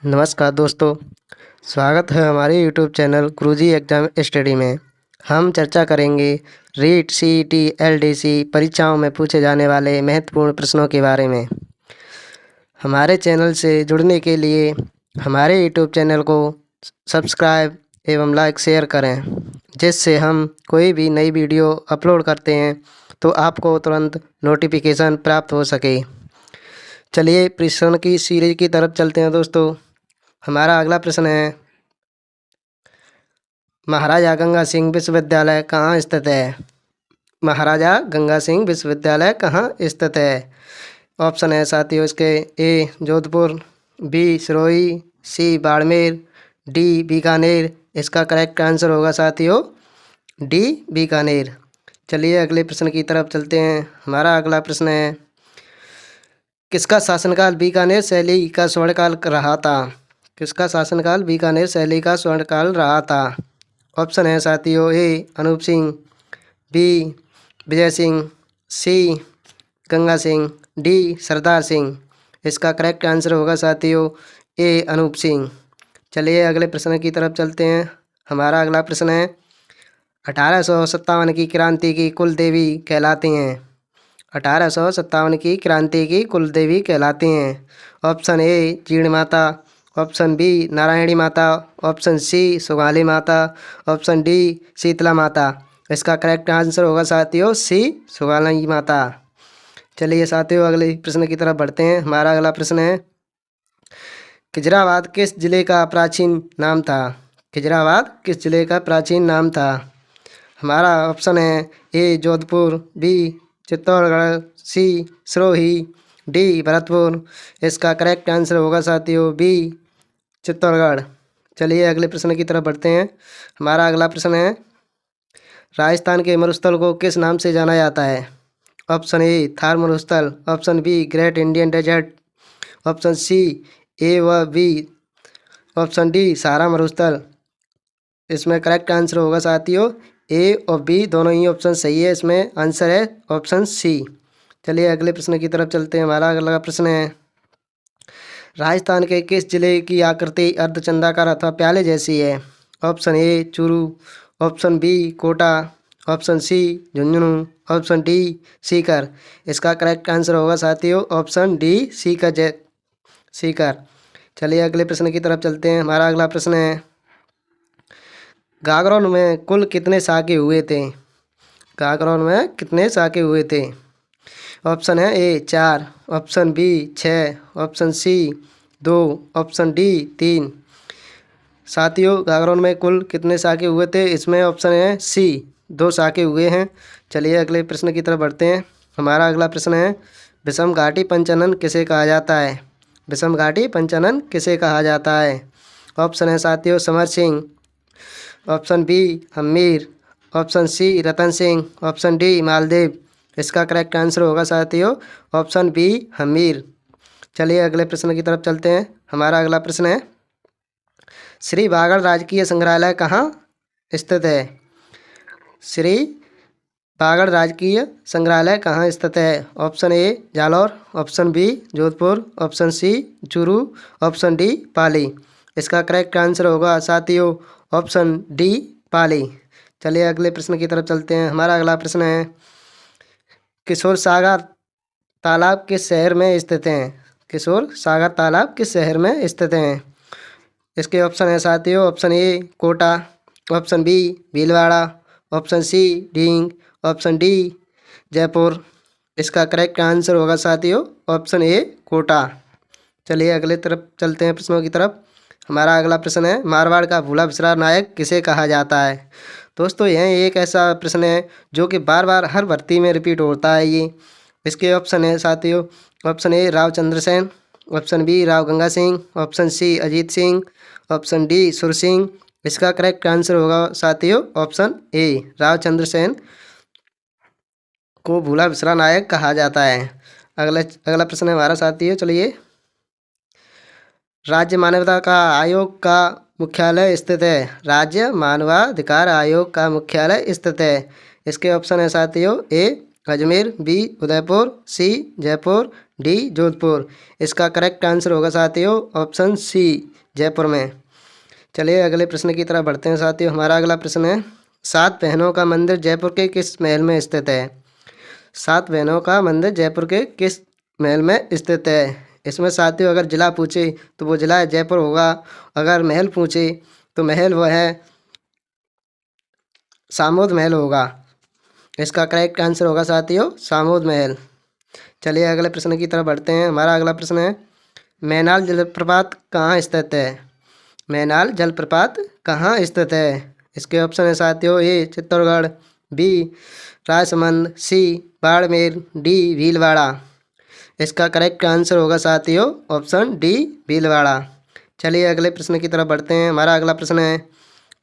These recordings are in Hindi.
नमस्कार दोस्तों, स्वागत है हमारे यूट्यूब चैनल गुरुजी एग्जाम स्टडी में। हम चर्चा करेंगे रीट, सीईटी, एलडीसी परीक्षाओं में पूछे जाने वाले महत्वपूर्ण प्रश्नों के बारे में। हमारे चैनल से जुड़ने के लिए हमारे यूट्यूब चैनल को सब्सक्राइब एवं लाइक शेयर करें, जिससे हम कोई भी नई वीडियो अपलोड करते हैं तो आपको तुरंत नोटिफिकेशन प्राप्त हो सके। चलिए प्रश्न की सीरीज की तरफ चलते हैं दोस्तों। हमारा अगला प्रश्न है, महाराजा गंगा सिंह विश्वविद्यालय कहाँ स्थित है? महाराजा गंगा सिंह विश्वविद्यालय कहाँ स्थित है? ऑप्शन है साथियों इसके ए जोधपुर, बी सिरोही, सी बाड़मेर, डी बीकानेर। इसका करेक्ट आंसर होगा साथियों डी बीकानेर। चलिए अगले प्रश्न की तरफ चलते हैं। हमारा अगला प्रश्न है, किसका शासनकाल बीकानेर शैली का स्वर्णकाल रहा था? किसका शासनकाल बीकानेर शैली का स्वर्णकाल रहा था? ऑप्शन है साथियों ए अनूप सिंह, बी विजय सिंह, सी गंगा सिंह, डी सरदार सिंह। इसका करेक्ट आंसर होगा साथियों ए अनूप सिंह। चलिए अगले प्रश्न की तरफ चलते हैं। हमारा अगला प्रश्न है, 1857 की क्रांति की कुल देवी कहलाती हैं? 1857 की क्रांति की कुल देवी कहलाती हैं। Option A Jeen Mata, option B Narayani माता, ऑप्शन सी सुगाली माता, ऑप्शन डी शीतला माता। इसका करेक्ट आंसर होगा साथियों सी सुगाली माता। चलिए साथियों अगले प्रश्न की तरफ बढ़ते हैं। हमारा अगला प्रश्न है, खिजराबाद किस जिले का प्राचीन नाम था? खिजराबाद किस जिले का प्राचीन नाम था? हमारा ऑप्शन है ए जोधपुर, बी चित्तौड़गढ़, सी सिरोही, डी भरतपुर। इसका करेक्ट आंसर होगा साथियों बी चित्तौड़गढ़। चलिए अगले प्रश्न की तरफ बढ़ते हैं। हमारा अगला प्रश्न है, राजस्थान के मरुस्थल को किस नाम से जाना जाता है? ऑप्शन ए थार मरुस्थल, option B great Indian desert, option C A व बी, ऑप्शन डी सहारा मरुस्थल। इसमें करेक्ट आंसर होगा साथियों ए और बी दोनों ही ऑप्शन सही है। इसमें आंसर है ऑप्शन सी। चलिए अगले प्रश्न की तरफ चलते हैं। हमारा अगला प्रश्न है, राजस्थान के किस जिले की आकृति अर्धचंद्राकार अथवा प्याले जैसी है? Option A Churu, option B Kota, option C Jhunjhunu, option D Sikar. इसका करेक्ट आंसर होगा साथियों ऑप्शन डी सीकर। चलिए अगले प्रश्न की तरफ चलते हैं। हमारा अगला प्रश्न है, गागरोन में कुल कितने साके हुए थे? गागरोन में कितने साके हुए थे? ऑप्शन है A 4, option B 6, option C 2, option D 3। साथियों गागरोन में कुल कितने साके हुए थे? इसमें ऑप्शन है सी 2 साके हुए हैं। चलिए अगले प्रश्न की तरफ बढ़ते हैं। हमारा अगला प्रश्न है, विषम घाटी पंचानन किसे कहा जाता है? विषम घाटी पंचानन किसे कहा जाता है? ऑप्शन है साथियों Samar Singh, option B Hamir, option C Ratan Singh, option D Maldev. इसका करेक्ट आंसर होगा साथियों ऑप्शन बी हमीर। चलिए अगले प्रश्न की तरफ चलते हैं। हमारा अगला प्रश्न है, श्री बागड़ राजकीय संग्रहालय कहाँ स्थित है? श्री बागड़ राजकीय संग्रहालय कहाँ स्थित है? Option A Jalore, option B Jodhpur, option C Churu, option D Pali. इसका करेक्ट आंसर होगा साथियों ऑप्शन डी पाली। चलिए अगले प्रश्न की तरफ चलते हैं। हमारा अगला प्रश्न है, किशोर सागर तालाब किस शहर में स्थित हैं? किशोर सागर तालाब किस शहर में स्थित हैं? इसके ऑप्शन है साथियों option A Kota, option B Bhilwara, option C Deeg, option D Jaipur. इसका करेक्ट आंसर होगा साथियों ऑप्शन ए कोटा। चलिए अगले तरफ चलते हैं प्रश्नों की तरफ। हमारा अगला प्रश्न है, मारवाड़ का भूला बिसरा नायक किसे कहा जाता है? दोस्तों यह एक ऐसा प्रश्न है जो कि बार बार हर भर्ती में रिपीट होता है ये। इसके ऑप्शन है साथियों option A Rao Chandrasen, option B Rao Ganga Singh, option C Ajit Singh, option D Sur Singh. इसका करेक्ट आंसर होगा साथियों ऑप्शन ए राव चंद्रसेन को भूला बिसरा नायक कहा जाता है। अगला प्रश्न है हमारा साथियों, चलिए, राज्य मानवाधिकार आयोग का मुख्यालय स्थित है? राज्य मानवाधिकार आयोग का मुख्यालय स्थित है। इसके ऑप्शन है साथियों ए अजमेर, बी उदयपुर, सी जयपुर, डी जोधपुर। इसका करेक्ट आंसर होगा साथियों ऑप्शन सी जयपुर में। चलिए अगले प्रश्न की तरफ बढ़ते हैं साथियों। हमारा अगला प्रश्न है, 7 बहनों का मंदिर जयपुर के किस महल में स्थित है? 7 बहनों का मंदिर जयपुर के किस महल में स्थित है? इसमें साथियों अगर जिला पूछे तो वो जिला जयपुर होगा, अगर महल पूछे तो महल वो है सामोद महल होगा। इसका करेक्ट आंसर होगा साथियों सामोद महल। चलिए अगले प्रश्न की तरफ बढ़ते हैं। हमारा अगला प्रश्न है, मैनाल जलप्रपात कहाँ स्थित है? मैनाल जलप्रपात कहाँ स्थित है? इसके ऑप्शन है साथियों, ए चित्तौड़गढ़, बी राजसमंद, सी बाड़मेर, डी भीलवाड़ा। इसका करेक्ट आंसर होगा साथियों ऑप्शन डी भीलवाड़ा। चलिए अगले प्रश्न की तरफ बढ़ते हैं। हमारा अगला प्रश्न है,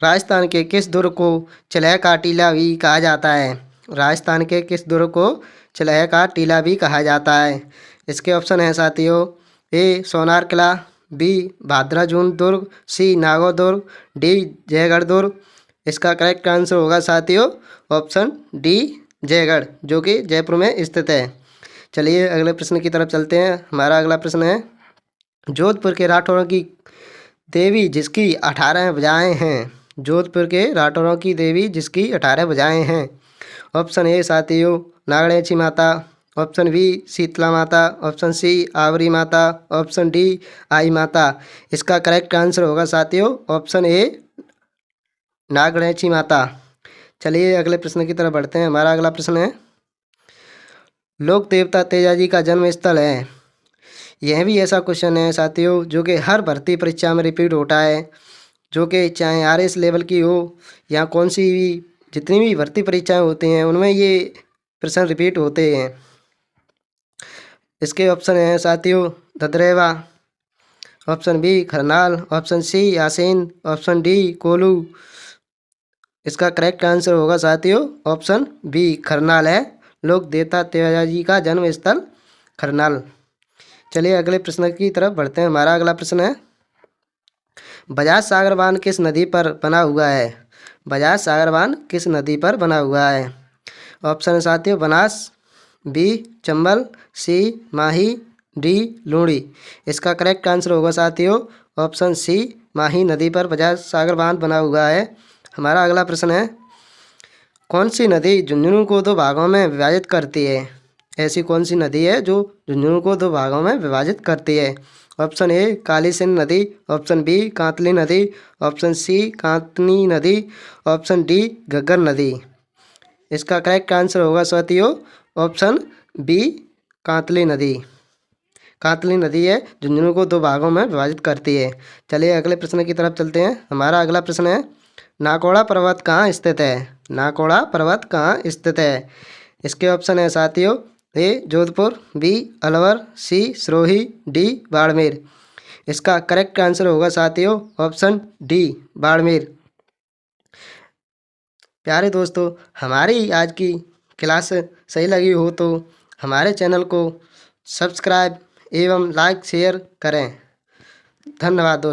राजस्थान के किस दुर्ग को चिल्ह का टीला भी कहा जाता है? राजस्थान के किस दुर्ग को चिल्ह का टीला भी कहा जाता है? इसके ऑप्शन हैं साथियों, ए सोनार किला, बी भाद्राजून दुर्ग, सी नागौर दुर्ग, डी जयगढ़ दुर्ग। इसका करेक्ट आंसर होगा साथियों ऑप्शन डी जयगढ़, जो कि जयपुर में स्थित है। चलिए अगले प्रश्न की तरफ चलते हैं। हमारा अगला प्रश्न है, जोधपुर के राठौरों की देवी जिसकी 18 भुजाएं हैं। जोधपुर के राठौरों की देवी जिसकी 18 भुजाएं हैं। ऑप्शन ए साथियों नागणेची माता, ऑप्शन बी शीतला माता, ऑप्शन सी आवरी माता, ऑप्शन डी आई माता। इसका करेक्ट आंसर होगा साथियों ऑप्शन ए नागणेची माता। चलिए अगले प्रश्न की तरफ बढ़ते हैं। हमारा अगला प्रश्न है, लोक देवता तेजाजी का जन्म स्थल है। यह भी ऐसा क्वेश्चन है साथियों जो कि हर भर्ती परीक्षा में रिपीट होता है, जो कि चाहे RS लेवल की हो या कौन सी भी जितनी भी भर्ती परीक्षाएं होती हैं उनमें ये प्रश्न रिपीट होते हैं। इसके ऑप्शन हैं साथियों Dadrewa, option B Kharnal, option C Asin, option D कोलू। इसका करेक्ट आंसर होगा साथियों ऑप्शन बी खरनाल है, लोक देवता तेजाजी का जन्म स्थल खरनाल। चलिए अगले प्रश्न की तरफ बढ़ते हैं। हमारा अगला प्रश्न है, बजाज सागर बांध किस नदी पर बना हुआ है? बजाज सागर बांध किस नदी पर बना हुआ है? ऑप्शन है साथियों बनास, बी चंबल, सी माही, डी लूणी। इसका करेक्ट आंसर होगा साथियों ऑप्शन सी माही नदी पर बजाज सागर बांध बना हुआ है। हमारा अगला प्रश्न है, कौन सी नदी झुंझुनू को 2 भागों में विभाजित करती है? ऐसी कौन सी नदी है जो झुंझुनू को 2 भागों में विभाजित करती है? ऑप्शन ए काली सिंध नदी, ऑप्शन बी कांतली नदी, ऑप्शन सी कांतनी नदी, ऑप्शन डी घग्गर नदी। इसका करेक्ट आंसर होगा साथियों ऑप्शन बी कांतली नदी। कांतली नदी है झुंझुनू को 2 भागों में विभाजित करती है। चलिए अगले प्रश्न की तरफ चलते हैं। हमारा अगला प्रश्न है, नाकोड़ा पर्वत कहाँ स्थित है? नाकोड़ा पर्वत कहाँ स्थित है? इसके ऑप्शन है साथियों, ए जोधपुर, बी अलवर, सी सिरोही, डी बाड़मेर। इसका करेक्ट आंसर होगा साथियों ऑप्शन डी बाड़मेर। प्यारे दोस्तों, हमारी आज की क्लास सही लगी हो तो हमारे चैनल को सब्सक्राइब एवं लाइक शेयर करें। धन्यवाद दोस्तों।